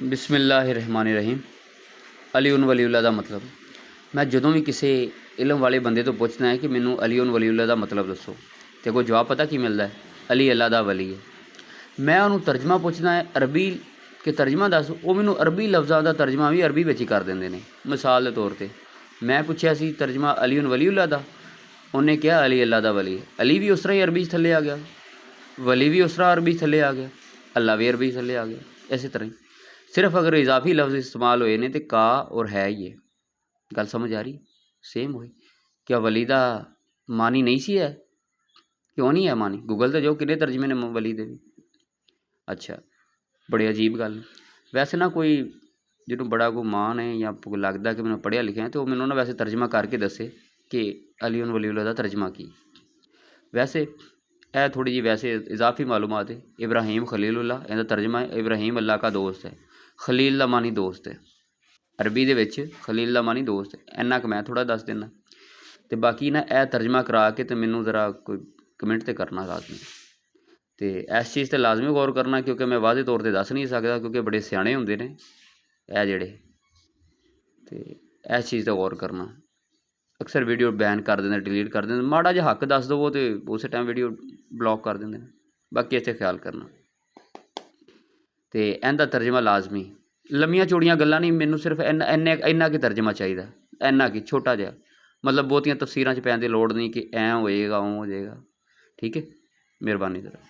बिस्मिल्लाहिर्रहमानिर्रहीम। अली उन वलीउल्लाह दा मतलब। मैं जदों भी किसी इलम वाले बंदे तो पुछना है कि मैनू अली उन वलीउल्लाह दा मतलब दसो तो कोई जवाब पता की मिलता है, अली अल्लाह दा वली है। मैं उन्होंने तर्जमा पुछना है अरबी कि तर्जमा दस, वो मैनू अरबी लफ्ज़ों का तर्जमा भी अरबी ही कर देंगे ने। मिसाल के तौर पर मैं पूछया सी तर्जमा अली उन वलीउल्लाह दा, उन्हें कहा अली अल्लाह दा वली है। अली भी उस तरह ही अरबी थले आ गया, वली भी उस तरह अरबी थले आ गया, अल्लाह भी अरबी थले आ गया। इस तरह ही सिर्फ अगर इजाफी लफ्ज़ इस्तेमाल होए ने तो का और है ही है। गल समझ आ रही? सेम हुई। क्या वली दा मानी नहीं सी है? क्यों नहीं है मानी? गूगल तो जो किन्ने तर्जमे ने वली दे भी। अच्छा, बड़ी अजीब गल। वैसे ना कोई जिन्हों बड़ा कोई मान है या लगता कि मैं पढ़िया लिखिया तो मैनू ना वैसे तर्जमा करके दसे कि अली उन वलीउल्लाह दा तर्जमा की। वैसे यह थोड़ी जी वैसे इजाफी मालूमात है। इब्राहीम खलीलुल्लाह, इहदा तर्जमा है इब्राहीम अल्लाह का दोस्त है। खलील दा मानी दोस्त है, अरबी दे विच खलील दा मानी दोस्त है। इन्ना क मैं थोड़ा दस देना तो बाकी ना यह तर्जमा करा के तो मैनू ज़रा कोई कमेंट तो करना लाजमी। तो इस चीज़ पर लाजमी गौर करना क्योंकि मैं वादे तौर पर दस नहीं सकता क्योंकि बड़े सियाने होंदे ने यह जेड़े, तो इस चीज़ का गौर करना। अक्सर वीडियो बैन कर देंगे, डिलीट कर देंगे। माड़ा जिहा हक दस दवो तो उस टाइम वीडियो ब्लॉक कर देंगे। बाकी इत्थे ख्याल करना। तो इहदा तर्जमा लाजमी, लम्मियां चौड़ियां गल्लां नहीं, मैनू सिर्फ इन्ना कि तर्जमा चाहिए, इन्ना कि छोटा जिहा, मतलब बहुतियां तफसीरां च पैण दी लोड़ नहीं कि ऐ होएगा वो हो जाएगा। ठीक है, मेहरबानी जरा।